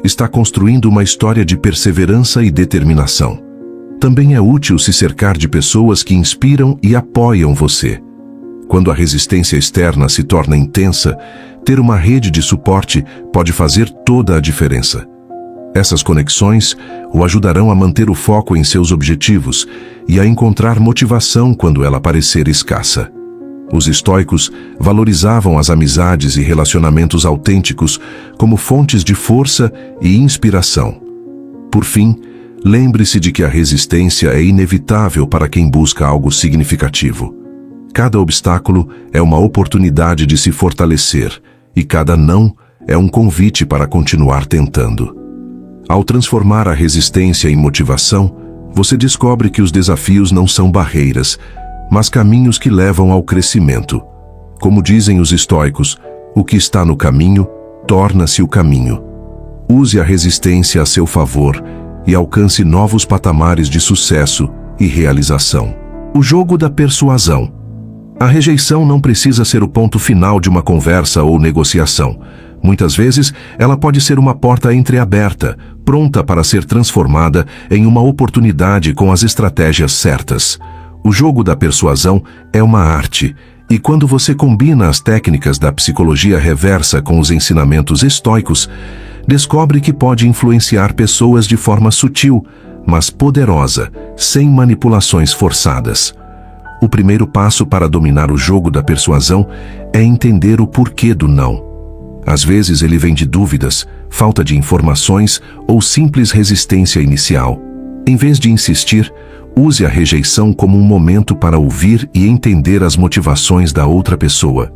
está construindo uma história de perseverança e determinação. Também é útil se cercar de pessoas que inspiram e apoiam você. Quando a resistência externa se torna intensa, ter uma rede de suporte pode fazer toda a diferença. Essas conexões o ajudarão a manter o foco em seus objetivos e a encontrar motivação quando ela parecer escassa. Os estoicos valorizavam as amizades e relacionamentos autênticos como fontes de força e inspiração. Por fim, lembre-se de que a resistência é inevitável para quem busca algo significativo. Cada obstáculo é uma oportunidade de se fortalecer e cada não é um convite para continuar tentando. Ao transformar a resistência em motivação, você descobre que os desafios não são barreiras, mas caminhos que levam ao crescimento. Como dizem os estoicos, o que está no caminho torna-se o caminho. Use a resistência a seu favor e alcance novos patamares de sucesso e realização. O jogo da persuasão. A rejeição não precisa ser o ponto final de uma conversa ou negociação. Muitas vezes, ela pode ser uma porta entreaberta, pronta para ser transformada em uma oportunidade com as estratégias certas. O jogo da persuasão é uma arte, e quando você combina as técnicas da psicologia reversa com os ensinamentos estoicos, descobre que pode influenciar pessoas de forma sutil, mas poderosa, sem manipulações forçadas. O primeiro passo para dominar o jogo da persuasão é entender o porquê do não. Às vezes ele vem de dúvidas, falta de informações ou simples resistência inicial. Em vez de insistir, use a rejeição como um momento para ouvir e entender as motivações da outra pessoa.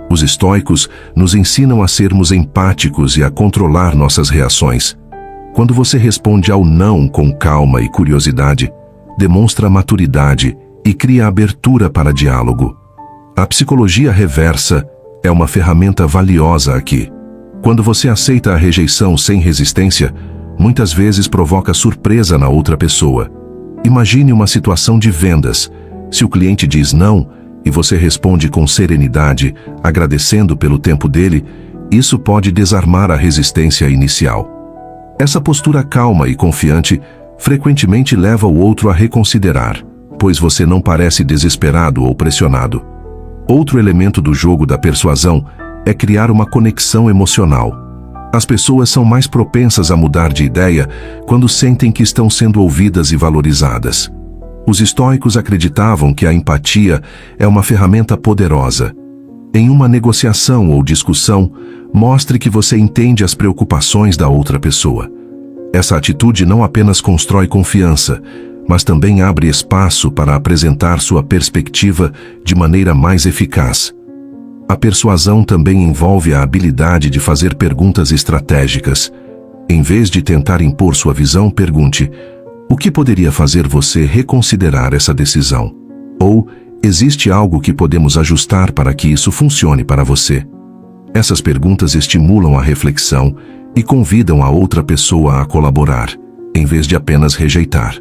Os estoicos nos ensinam a sermos empáticos e a controlar nossas reações. Quando você responde ao não com calma e curiosidade, demonstra maturidade e cria abertura para diálogo. A psicologia reversa é uma ferramenta valiosa aqui. Quando você aceita a rejeição sem resistência, muitas vezes provoca surpresa na outra pessoa. Imagine uma situação de vendas. Se o cliente diz não e você responde com serenidade, agradecendo pelo tempo dele, isso pode desarmar a resistência inicial. Essa postura calma e confiante frequentemente leva o outro a reconsiderar, pois você não parece desesperado ou pressionado. Outro elemento do jogo da persuasão é criar uma conexão emocional. As pessoas são mais propensas a mudar de ideia quando sentem que estão sendo ouvidas e valorizadas. Os estoicos acreditavam que a empatia é uma ferramenta poderosa. Em uma negociação ou discussão, mostre que você entende as preocupações da outra pessoa. Essa atitude não apenas constrói confiança, mas também abre espaço para apresentar sua perspectiva de maneira mais eficaz. A persuasão também envolve a habilidade de fazer perguntas estratégicas. Em vez de tentar impor sua visão, pergunte: o que poderia fazer você reconsiderar essa decisão? Ou, existe algo que podemos ajustar para que isso funcione para você? Essas perguntas estimulam a reflexão e convidam a outra pessoa a colaborar, em vez de apenas rejeitar.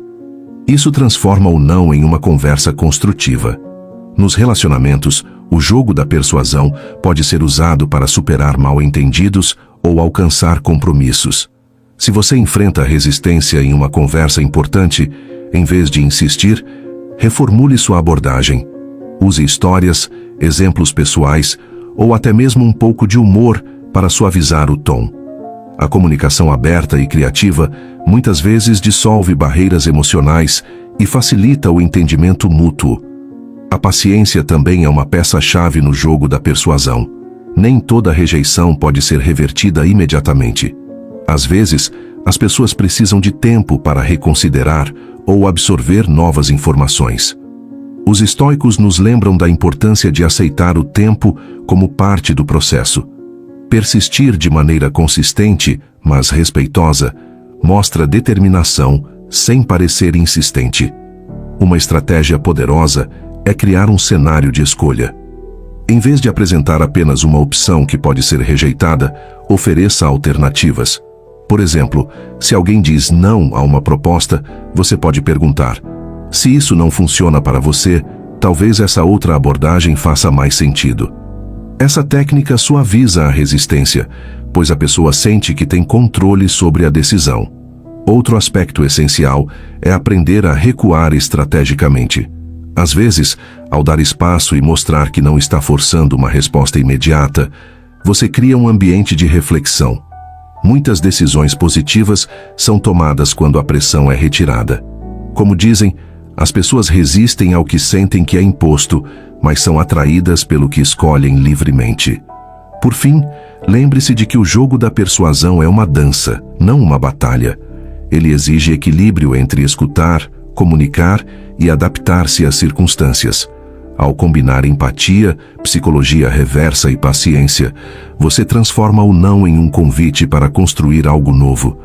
Isso transforma o não em uma conversa construtiva. Nos relacionamentos, o jogo da persuasão pode ser usado para superar mal-entendidos ou alcançar compromissos. Se você enfrenta resistência em uma conversa importante, em vez de insistir, reformule sua abordagem. Use histórias, exemplos pessoais ou até mesmo um pouco de humor para suavizar o tom. A comunicação aberta e criativa muitas vezes dissolve barreiras emocionais e facilita o entendimento mútuo. A paciência também é uma peça-chave no jogo da persuasão. Nem toda rejeição pode ser revertida imediatamente. Às vezes, as pessoas precisam de tempo para reconsiderar ou absorver novas informações. Os estoicos nos lembram da importância de aceitar o tempo como parte do processo. Persistir de maneira consistente, mas respeitosa, mostra determinação sem parecer insistente. Uma estratégia poderosa é criar um cenário de escolha. Em vez de apresentar apenas uma opção que pode ser rejeitada, ofereça alternativas. Por exemplo, se alguém diz não a uma proposta, você pode perguntar: se isso não funciona para você, talvez essa outra abordagem faça mais sentido. Essa técnica suaviza a resistência, pois a pessoa sente que tem controle sobre a decisão. Outro aspecto essencial é aprender a recuar estrategicamente. Às vezes, ao dar espaço e mostrar que não está forçando uma resposta imediata, você cria um ambiente de reflexão. Muitas decisões positivas são tomadas quando a pressão é retirada. Como dizem, as pessoas resistem ao que sentem que é imposto, mas são atraídas pelo que escolhem livremente. Por fim, lembre-se de que o jogo da persuasão é uma dança, não uma batalha. Ele exige equilíbrio entre escutar, comunicar e adaptar-se às circunstâncias. Ao combinar empatia, psicologia reversa e paciência, você transforma o não em um convite para construir algo novo.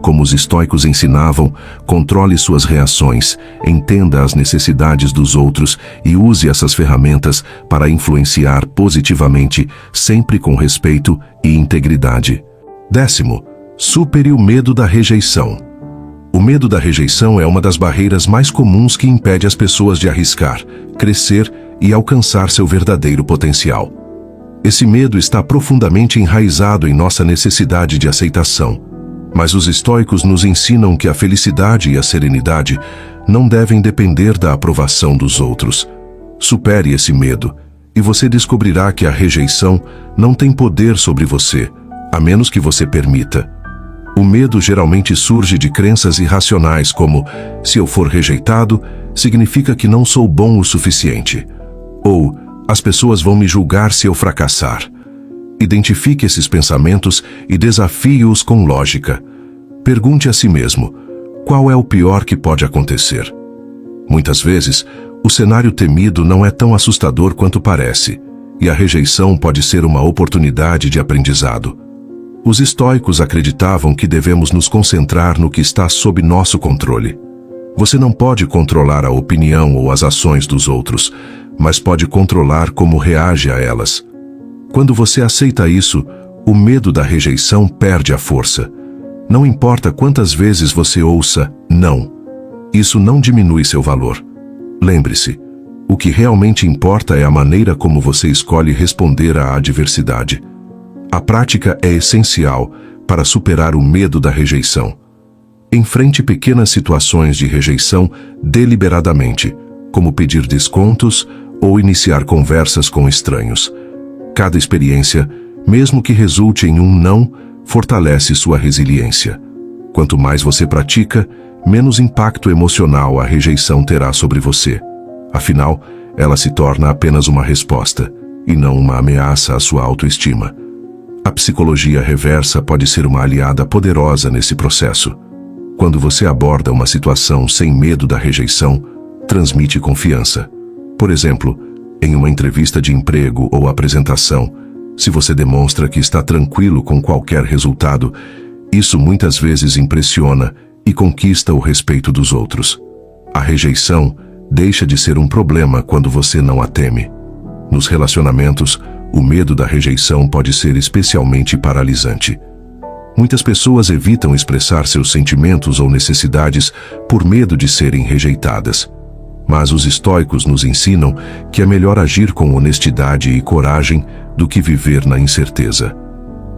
Como os estoicos ensinavam, controle suas reações, entenda as necessidades dos outros e use essas ferramentas para influenciar positivamente, sempre com respeito e integridade. 10. Supere o medo da rejeição. O medo da rejeição é uma das barreiras mais comuns que impede as pessoas de arriscar, crescer e alcançar seu verdadeiro potencial. Esse medo está profundamente enraizado em nossa necessidade de aceitação. Mas os estoicos nos ensinam que a felicidade e a serenidade não devem depender da aprovação dos outros. Supere esse medo, e você descobrirá que a rejeição não tem poder sobre você, a menos que você permita. O medo geralmente surge de crenças irracionais como: se eu for rejeitado, significa que não sou bom o suficiente. Ou, as pessoas vão me julgar se eu fracassar. Identifique esses pensamentos e desafie-os com lógica. Pergunte a si mesmo: qual é o pior que pode acontecer? Muitas vezes, o cenário temido não é tão assustador quanto parece, e a rejeição pode ser uma oportunidade de aprendizado. Os estoicos acreditavam que devemos nos concentrar no que está sob nosso controle. Você não pode controlar a opinião ou as ações dos outros, mas pode controlar como reage a elas. Quando você aceita isso, o medo da rejeição perde a força. Não importa quantas vezes você ouça não, isso não diminui seu valor. Lembre-se, o que realmente importa é a maneira como você escolhe responder à adversidade. A prática é essencial para superar o medo da rejeição. Enfrente pequenas situações de rejeição deliberadamente, como pedir descontos ou iniciar conversas com estranhos. Cada experiência, mesmo que resulte em um não, fortalece sua resiliência. Quanto mais você pratica, menos impacto emocional a rejeição terá sobre você. Afinal, ela se torna apenas uma resposta, e não uma ameaça à sua autoestima. A psicologia reversa pode ser uma aliada poderosa nesse processo. Quando você aborda uma situação sem medo da rejeição, transmite confiança. Por exemplo, em uma entrevista de emprego ou apresentação, se você demonstra que está tranquilo com qualquer resultado, isso muitas vezes impressiona e conquista o respeito dos outros. A rejeição deixa de ser um problema quando você não a teme. Nos relacionamentos, o medo da rejeição pode ser especialmente paralisante. Muitas pessoas evitam expressar seus sentimentos ou necessidades por medo de serem rejeitadas. Mas os estoicos nos ensinam que é melhor agir com honestidade e coragem do que viver na incerteza.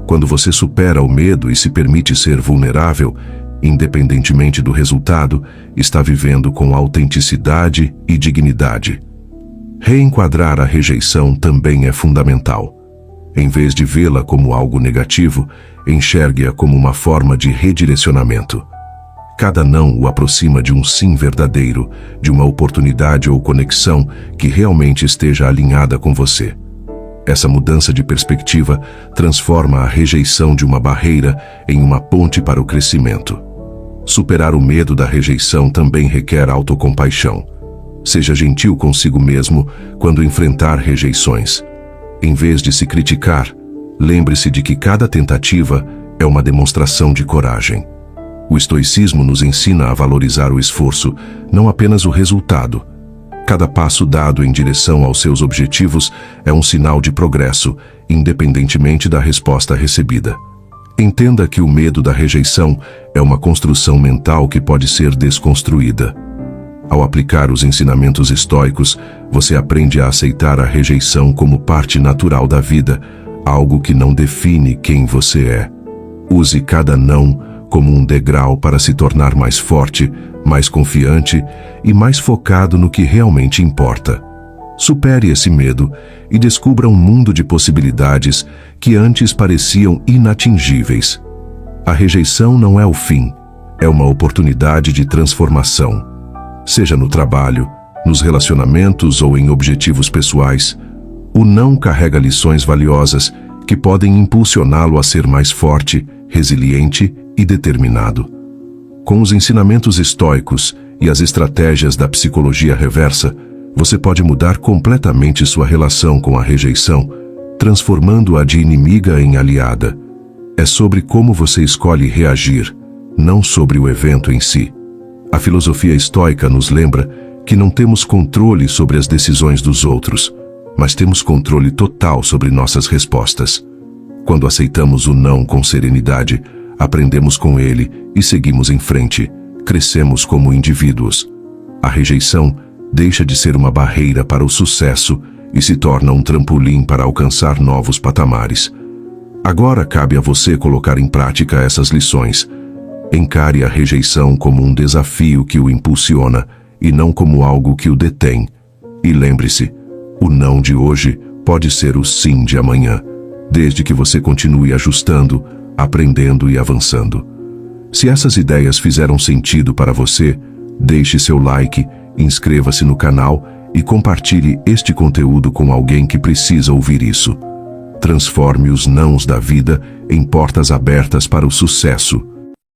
Quando você supera o medo e se permite ser vulnerável, independentemente do resultado, está vivendo com autenticidade e dignidade. Reenquadrar a rejeição também é fundamental. Em vez de vê-la como algo negativo, enxergue-a como uma forma de redirecionamento. Cada não o aproxima de um sim verdadeiro, de uma oportunidade ou conexão que realmente esteja alinhada com você. Essa mudança de perspectiva transforma a rejeição de uma barreira em uma ponte para o crescimento. Superar o medo da rejeição também requer autocompaixão. Seja gentil consigo mesmo quando enfrentar rejeições. Em vez de se criticar, lembre-se de que cada tentativa é uma demonstração de coragem. O estoicismo nos ensina a valorizar o esforço, não apenas o resultado. Cada passo dado em direção aos seus objetivos é um sinal de progresso, independentemente da resposta recebida. Entenda que o medo da rejeição é uma construção mental que pode ser desconstruída. Ao aplicar os ensinamentos estoicos, você aprende a aceitar a rejeição como parte natural da vida, algo que não define quem você é. Use cada não como um degrau para se tornar mais forte, mais confiante e mais focado no que realmente importa. Supere esse medo e descubra um mundo de possibilidades que antes pareciam inatingíveis. A rejeição não é o fim, é uma oportunidade de transformação. Seja no trabalho, nos relacionamentos ou em objetivos pessoais, o não carrega lições valiosas que podem impulsioná-lo a ser mais forte, resiliente e determinado. Com os ensinamentos estoicos e as estratégias da psicologia reversa, você pode mudar completamente sua relação com a rejeição, transformando-a de inimiga em aliada. É sobre como você escolhe reagir, não sobre o evento em si. A filosofia estoica nos lembra que não temos controle sobre as decisões dos outros, mas temos controle total sobre nossas respostas. Quando aceitamos o não com serenidade, aprendemos com ele e seguimos em frente, crescemos como indivíduos. A rejeição deixa de ser uma barreira para o sucesso e se torna um trampolim para alcançar novos patamares. Agora cabe a você colocar em prática essas lições. Encare a rejeição como um desafio que o impulsiona e não como algo que o detém. E lembre-se, o não de hoje pode ser o sim de amanhã, desde que você continue ajustando, aprendendo e avançando. Se essas ideias fizeram sentido para você, deixe seu like, inscreva-se no canal e compartilhe este conteúdo com alguém que precisa ouvir isso. Transforme os nãos da vida em portas abertas para o sucesso.